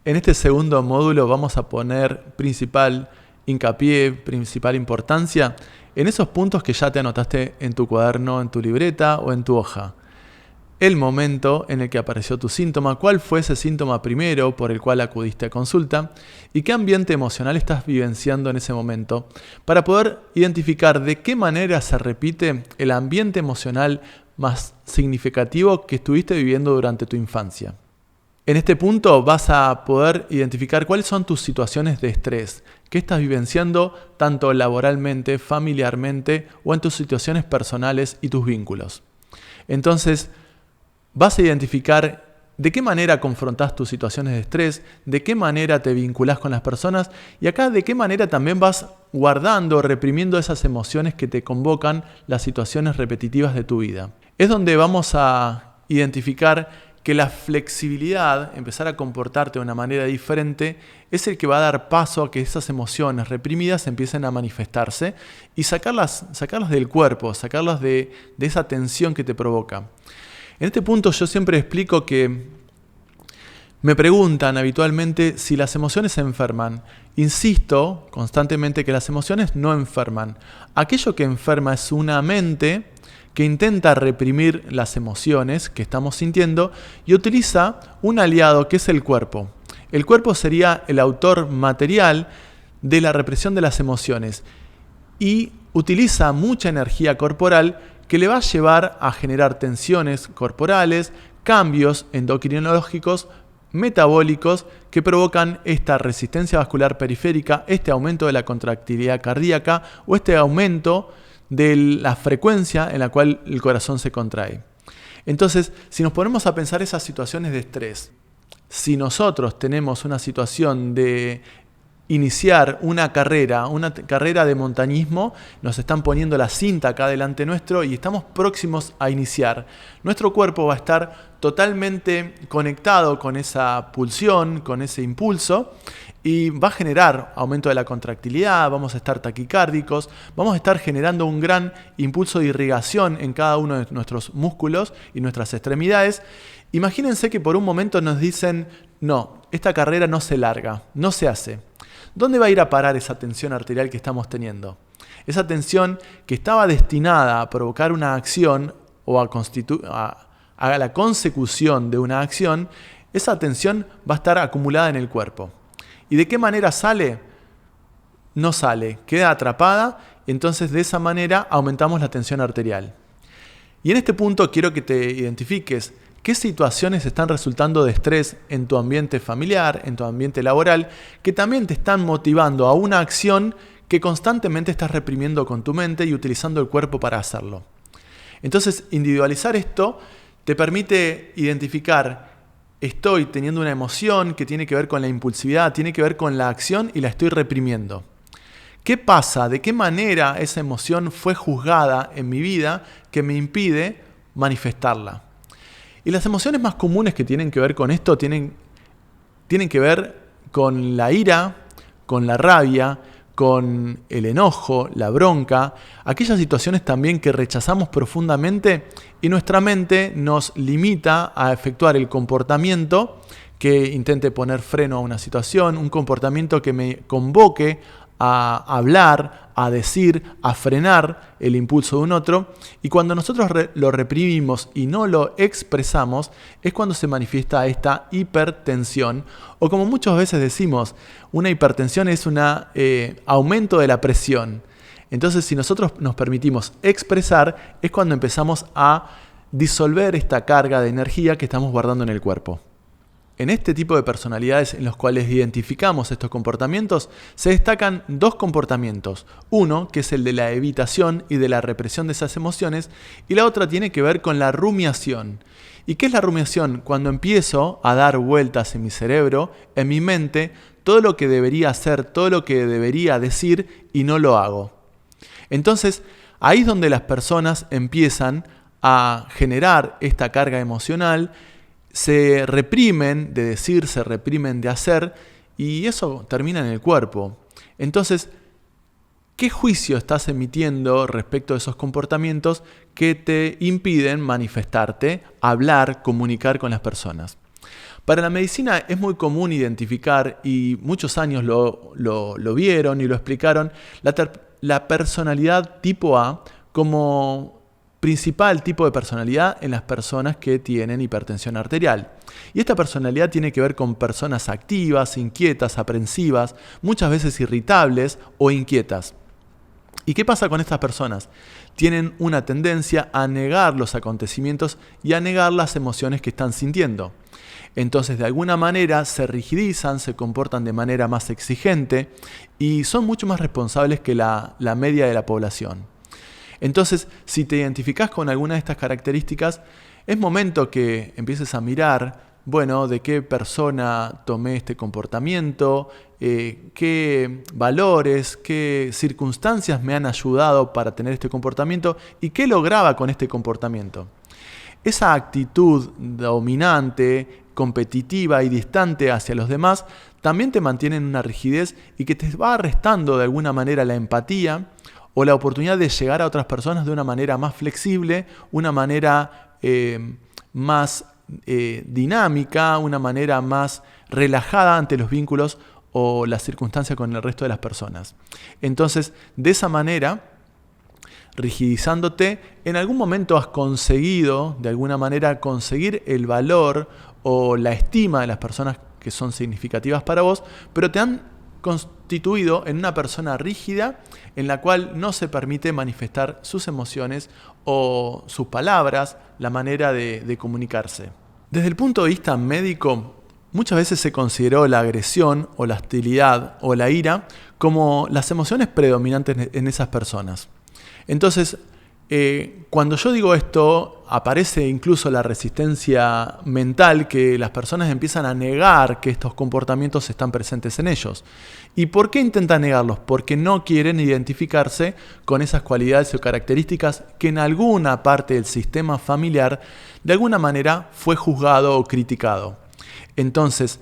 En este segundo módulo vamos a poner principal hincapié, principal importancia en esos puntos que ya te anotaste en tu cuaderno, en tu libreta o en tu hoja. El momento en el que apareció tu síntoma, cuál fue ese síntoma primero por el cual acudiste a consulta y qué ambiente emocional estás vivenciando en ese momento para poder identificar de qué manera se repite el ambiente emocional más significativo que estuviste viviendo durante tu infancia. En este punto vas a poder identificar cuáles son tus situaciones de estrés, qué estás vivenciando tanto laboralmente, familiarmente o en tus situaciones personales y tus vínculos. Entonces, vas a identificar de qué manera confrontás tus situaciones de estrés, de qué manera te vinculás con las personas y acá de qué manera también vas guardando, reprimiendo esas emociones que te convocan las situaciones repetitivas de tu vida. Es donde vamos a identificar que la flexibilidad, empezar a comportarte de una manera diferente, es el que va a dar paso a que esas emociones reprimidas empiecen a manifestarse y sacarlas del cuerpo, sacarlas de esa tensión que te provoca. En este punto yo siempre explico que me preguntan habitualmente si las emociones se enferman. Insisto constantemente que las emociones no enferman. Aquello que enferma es una mente que intenta reprimir las emociones que estamos sintiendo y utiliza un aliado que es el cuerpo. El cuerpo sería el autor material de la represión de las emociones y utiliza mucha energía corporal que le va a llevar a generar tensiones corporales, cambios endocrinológicos, metabólicos que provocan esta resistencia vascular periférica, este aumento de la contractilidad cardíaca o este aumento de la frecuencia en la cual el corazón se contrae. Entonces, si nos ponemos a pensar esas situaciones de estrés, si nosotros tenemos una situación de iniciar una carrera de montañismo, nos están poniendo la cinta acá delante nuestro y estamos próximos a iniciar. Nuestro cuerpo va a estar totalmente conectado con esa pulsión, con ese impulso y va a generar aumento de la contractilidad, vamos a estar taquicárdicos, vamos a estar generando un gran impulso de irrigación en cada uno de nuestros músculos y nuestras extremidades. Imagínense que por un momento nos dicen, no, esta carrera no se larga, no se hace. ¿Dónde va a ir a parar esa tensión arterial que estamos teniendo? Esa tensión que estaba destinada a provocar una acción o a la consecución de una acción, esa tensión va a estar acumulada en el cuerpo. ¿Y de qué manera sale? No sale, queda atrapada, entonces de esa manera aumentamos la tensión arterial. Y en este punto quiero que te identifiques qué situaciones están resultando de estrés en tu ambiente familiar, en tu ambiente laboral, que también te están motivando a una acción que constantemente estás reprimiendo con tu mente y utilizando el cuerpo para hacerlo. Entonces, individualizar esto te permite identificar, estoy teniendo una emoción que tiene que ver con la impulsividad, tiene que ver con la acción y la estoy reprimiendo. ¿Qué pasa? ¿De qué manera esa emoción fue juzgada en mi vida que me impide manifestarla? Y las emociones más comunes que tienen que ver con esto tienen que ver con la ira, con la rabia, con el enojo, la bronca, aquellas situaciones también que rechazamos profundamente y nuestra mente nos limita a efectuar el comportamiento que intente poner freno a una situación, un comportamiento que me convoque a hablar, a decir, a frenar el impulso de un otro. Y cuando nosotros lo reprimimos y no lo expresamos, es cuando se manifiesta esta hipertensión. O como muchas veces decimos, una hipertensión es un aumento de la presión. Entonces, si nosotros nos permitimos expresar, es cuando empezamos a disolver esta carga de energía que estamos guardando en el cuerpo. En este tipo de personalidades en los cuales identificamos estos comportamientos, se destacan dos comportamientos. Uno, que es el de la evitación y de la represión de esas emociones, y la otra tiene que ver con la rumiación. ¿Y qué es la rumiación? Cuando empiezo a dar vueltas en mi cerebro, en mi mente, todo lo que debería hacer, todo lo que debería decir y no lo hago. Entonces, ahí es donde las personas empiezan a generar esta carga emocional, se reprimen de decir, se reprimen de hacer y eso termina en el cuerpo. Entonces, ¿qué juicio estás emitiendo respecto a esos comportamientos que te impiden manifestarte, hablar, comunicar con las personas? Para la medicina es muy común identificar, y muchos años lo vieron y lo explicaron, la personalidad tipo A como principal tipo de personalidad en las personas que tienen hipertensión arterial. Y esta personalidad tiene que ver con personas activas, inquietas, aprensivas, muchas veces irritables o inquietas. ¿Y qué pasa con estas personas? Tienen una tendencia a negar los acontecimientos y a negar las emociones que están sintiendo. Entonces, de alguna manera, se rigidizan, se comportan de manera más exigente y son mucho más responsables que la media de la población. Entonces, si te identificás con alguna de estas características, es momento que empieces a mirar, bueno, de qué persona tomé este comportamiento, qué valores, qué circunstancias me han ayudado para tener este comportamiento y qué lograba con este comportamiento. Esa actitud dominante, competitiva y distante hacia los demás también te mantiene en una rigidez y que te va restando de alguna manera la empatía o la oportunidad de llegar a otras personas de una manera más flexible, una manera más dinámica, una manera más relajada ante los vínculos o las circunstancias con el resto de las personas. Entonces, de esa manera, rigidizándote, en algún momento has conseguido, de alguna manera, conseguir el valor o la estima de las personas que son significativas para vos, pero te han constituido en una persona rígida en la cual no se permite manifestar sus emociones o sus palabras, la manera de comunicarse. Desde el punto de vista médico, muchas veces se consideró la agresión o la hostilidad o la ira como las emociones predominantes en esas personas. Entonces, cuando yo digo esto, aparece incluso la resistencia mental, que las personas empiezan a negar que estos comportamientos están presentes en ellos. ¿Y por qué intentan negarlos? Porque no quieren identificarse con esas cualidades o características que en alguna parte del sistema familiar de alguna manera fue juzgado o criticado. Entonces,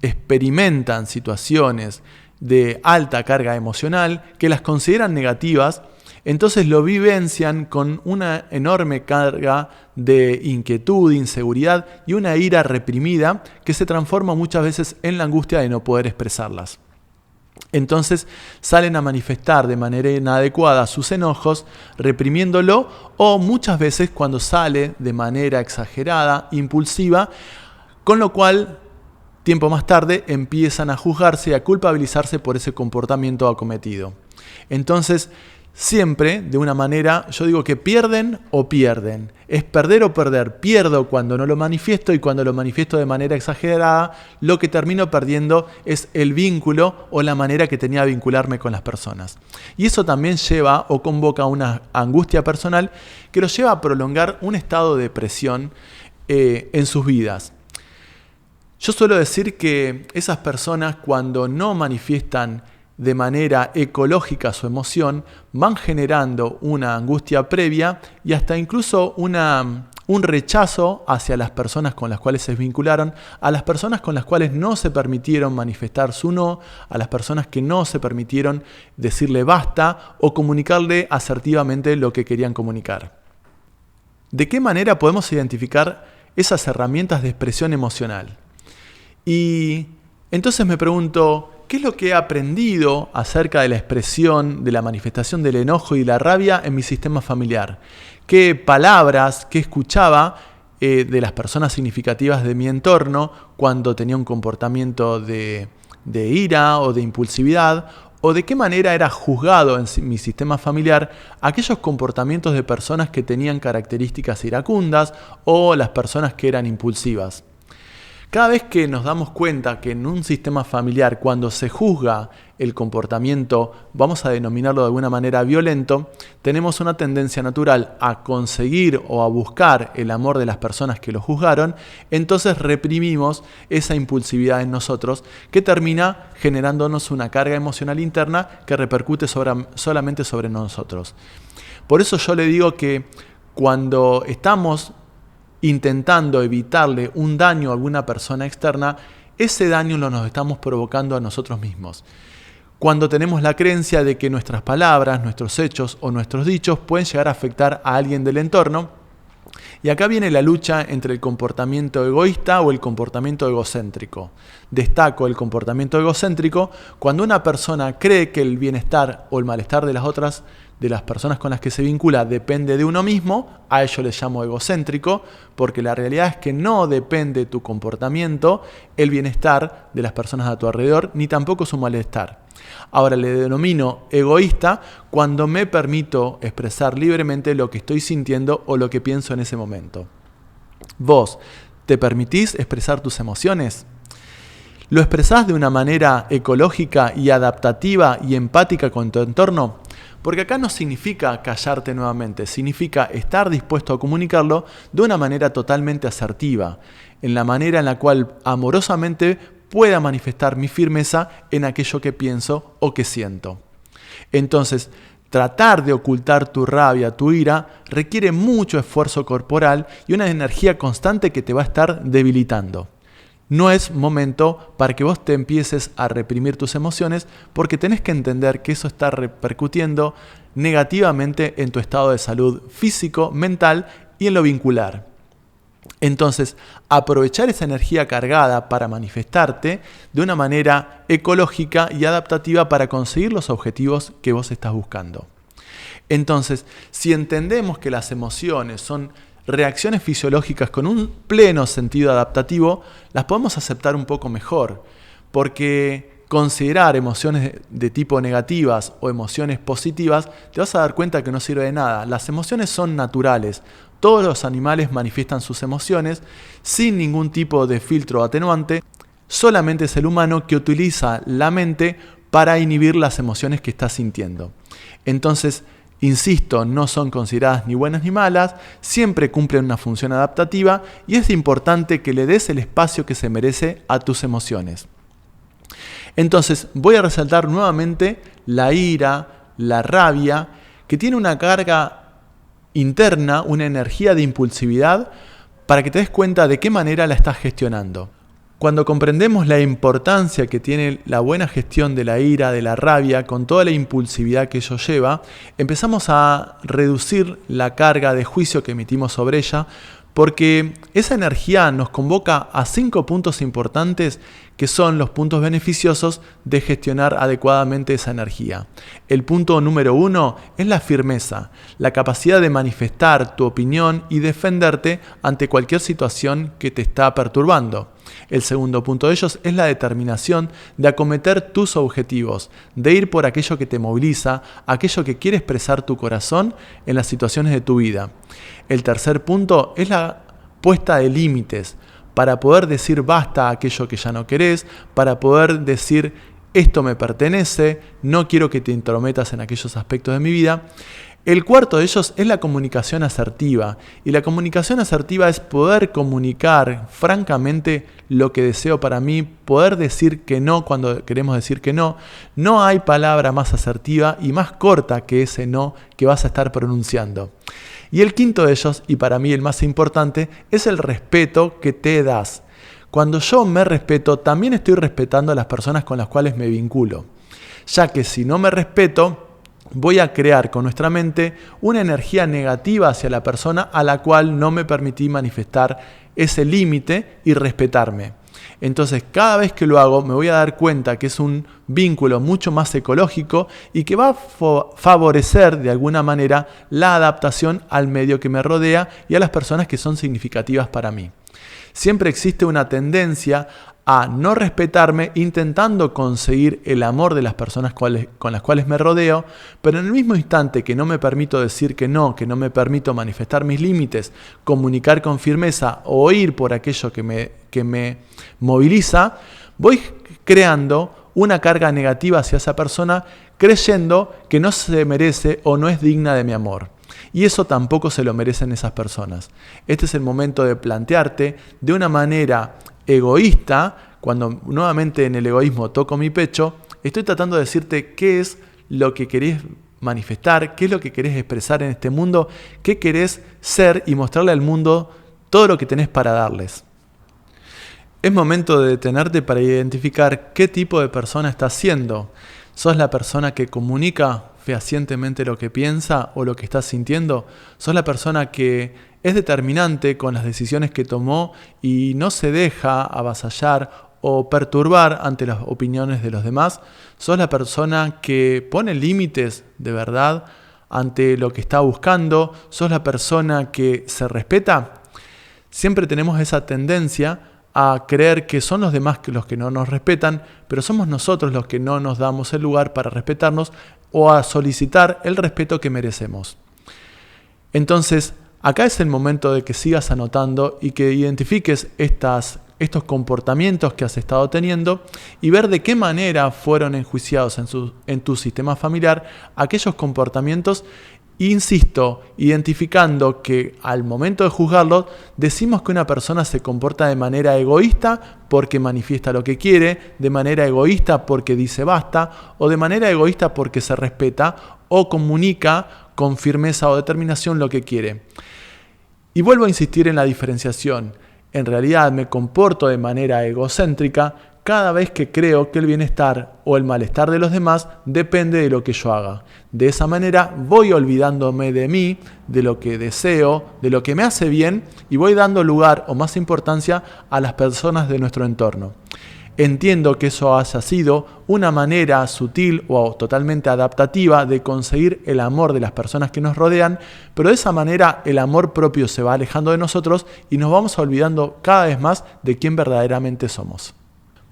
experimentan situaciones de alta carga emocional que las consideran negativas. Entonces lo vivencian con una enorme carga de inquietud, inseguridad y una ira reprimida que se transforma muchas veces en la angustia de no poder expresarlas. Entonces salen a manifestar de manera inadecuada sus enojos, reprimiéndolo, o muchas veces cuando sale de manera exagerada, impulsiva, con lo cual tiempo más tarde empiezan a juzgarse y a culpabilizarse por ese comportamiento acometido. Entonces, siempre, de una manera, yo digo que pierden o pierden. Es perder o perder. Pierdo cuando no lo manifiesto, y cuando lo manifiesto de manera exagerada, lo que termino perdiendo es el vínculo o la manera que tenía de vincularme con las personas. Y eso también lleva o convoca una angustia personal que los lleva a prolongar un estado de depresión en sus vidas. Yo suelo decir que esas personas, cuando no manifiestan de manera ecológica su emoción, van generando una angustia previa y hasta incluso un rechazo hacia las personas con las cuales se vincularon, a las personas con las cuales no se permitieron manifestar su no, a las personas que no se permitieron decirle basta o comunicarle asertivamente lo que querían comunicar. ¿De qué manera podemos identificar esas herramientas de expresión emocional? Y entonces me pregunto, ¿qué es lo que he aprendido acerca de la expresión, de la manifestación del enojo y la rabia en mi sistema familiar? ¿Qué palabras que escuchaba de las personas significativas de mi entorno cuando tenía un comportamiento de ira o de impulsividad? ¿O de qué manera era juzgado en mi sistema familiar aquellos comportamientos de personas que tenían características iracundas o las personas que eran impulsivas? Cada vez que nos damos cuenta que en un sistema familiar, cuando se juzga el comportamiento, vamos a denominarlo de alguna manera violento, tenemos una tendencia natural a conseguir o a buscar el amor de las personas que lo juzgaron, entonces reprimimos esa impulsividad en nosotros, que termina generándonos una carga emocional interna que repercute solamente sobre nosotros. Por eso yo le digo que cuando estamos intentando evitarle un daño a alguna persona externa, ese daño lo nos estamos provocando a nosotros mismos. Cuando tenemos la creencia de que nuestras palabras, nuestros hechos o nuestros dichos pueden llegar a afectar a alguien del entorno, Y acá viene la lucha entre el comportamiento egoísta o el comportamiento egocéntrico. Destaco el comportamiento egocéntrico cuando una persona cree que el bienestar o el malestar de las personas con las que se vincula depende de uno mismo. A ello le llamo egocéntrico, porque la realidad es que no depende de tu comportamiento el bienestar de las personas a tu alrededor, ni tampoco su malestar. Ahora le denomino egoísta cuando me permito expresar libremente lo que estoy sintiendo o lo que pienso en ese momento. ¿Vos te permitís expresar tus emociones? ¿Lo expresás de una manera ecológica y adaptativa y empática con tu entorno? Porque acá no significa callarte nuevamente, significa estar dispuesto a comunicarlo de una manera totalmente asertiva, en la manera en la cual amorosamente pueda manifestar mi firmeza en aquello que pienso o que siento. Entonces, tratar de ocultar tu rabia, tu ira, requiere mucho esfuerzo corporal y una energía constante que te va a estar debilitando. No es momento para que vos te empieces a reprimir tus emociones, porque tenés que entender que eso está repercutiendo negativamente en tu estado de salud físico, mental y en lo vincular. Entonces, aprovechar esa energía cargada para manifestarte de una manera ecológica y adaptativa para conseguir los objetivos que vos estás buscando. Entonces, si entendemos que las emociones son reacciones fisiológicas con un pleno sentido adaptativo, las podemos aceptar un poco mejor, porque considerar emociones de tipo negativas o emociones positivas, te vas a dar cuenta que no sirve de nada. Las emociones son naturales. Todos los animales manifiestan sus emociones sin ningún tipo de filtro o atenuante. Solamente es el humano que utiliza la mente para inhibir las emociones que está sintiendo. Entonces, insisto, no son consideradas ni buenas ni malas, siempre cumplen una función adaptativa y es importante que le des el espacio que se merece a tus emociones. Entonces, voy a resaltar nuevamente la ira, la rabia, que tiene una carga interna, una energía de impulsividad, para que te des cuenta de qué manera la estás gestionando. Cuando comprendemos la importancia que tiene la buena gestión de la ira, de la rabia, con toda la impulsividad que ello lleva, empezamos a reducir la carga de juicio que emitimos sobre ella, porque esa energía nos convoca a 5 puntos importantes que son los puntos beneficiosos de gestionar adecuadamente esa energía. El punto número 1 es la firmeza, la capacidad de manifestar tu opinión y defenderte ante cualquier situación que te está perturbando. El segundo punto de ellos es la determinación de acometer tus objetivos, de ir por aquello que te moviliza, aquello que quiere expresar tu corazón en las situaciones de tu vida. El tercer punto es la puesta de límites, para poder decir basta a aquello que ya no querés, para poder decir esto me pertenece, no quiero que te intrometas en aquellos aspectos de mi vida. El cuarto de ellos es la comunicación asertiva, y la comunicación asertiva es poder comunicar francamente lo que deseo para mí, poder decir que no cuando queremos decir que no. No hay palabra más asertiva y más corta que ese no que vas a estar pronunciando. Y el quinto de ellos, y para mí el más importante, es el respeto que te das. Cuando yo me respeto, también estoy respetando a las personas con las cuales me vinculo, ya que si no me respeto, voy a crear con nuestra mente una energía negativa hacia la persona a la cual no me permití manifestar ese límite y respetarme. Entonces, cada vez que lo hago, me voy a dar cuenta que es un vínculo mucho más ecológico y que va a favorecer de alguna manera la adaptación al medio que me rodea y a las personas que son significativas para mí. Siempre existe una tendencia a no respetarme intentando conseguir el amor de las personas con las cuales me rodeo, pero en el mismo instante que no me permito decir que no me permito manifestar mis límites, comunicar con firmeza o ir por aquello que me moviliza, voy creando una carga negativa hacia esa persona creyendo que no se merece o no es digna de mi amor. Y eso tampoco se lo merecen esas personas. Este es el momento de plantearte de una manera egoísta, cuando nuevamente en el egoísmo toco mi pecho, estoy tratando de decirte qué es lo que querés manifestar, qué es lo que querés expresar en este mundo, qué querés ser y mostrarle al mundo todo lo que tenés para darles. Es momento de detenerte para identificar qué tipo de persona estás siendo. ¿Sos la persona que comunica fehacientemente lo que piensa o lo que está sintiendo? ¿Sos la persona que es determinante con las decisiones que tomó y no se deja avasallar o perturbar ante las opiniones de los demás? ¿Sos la persona que pone límites de verdad ante lo que está buscando? ¿Sos la persona que se respeta? Siempre tenemos esa tendencia a creer que son los demás los que no nos respetan, pero somos nosotros los que no nos damos el lugar para respetarnos o a solicitar el respeto que merecemos. Entonces, acá es el momento de que sigas anotando y que identifiques estos comportamientos que has estado teniendo y ver de qué manera fueron enjuiciados en tu sistema familiar aquellos comportamientos. Insisto, identificando que al momento de juzgarlo, decimos que una persona se comporta de manera egoísta porque manifiesta lo que quiere, de manera egoísta porque dice basta, o de manera egoísta porque se respeta o comunica con firmeza o determinación lo que quiere. Y vuelvo a insistir en la diferenciación. En realidad me comporto de manera egocéntrica cada vez que creo que el bienestar o el malestar de los demás depende de lo que yo haga. De esa manera voy olvidándome de mí, de lo que deseo, de lo que me hace bien y voy dando lugar o más importancia a las personas de nuestro entorno. Entiendo que eso haya sido una manera sutil o totalmente adaptativa de conseguir el amor de las personas que nos rodean, pero de esa manera el amor propio se va alejando de nosotros y nos vamos olvidando cada vez más de quién verdaderamente somos.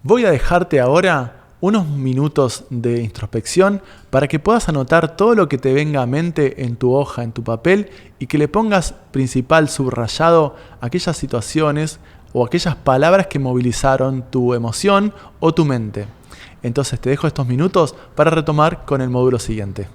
Voy a dejarte ahora unos minutos de introspección para que puedas anotar todo lo que te venga a mente en tu hoja, en tu papel, y que le pongas principal subrayado aquellas situaciones o aquellas palabras que movilizaron tu emoción o tu mente. Entonces te dejo estos minutos para retomar con el módulo siguiente.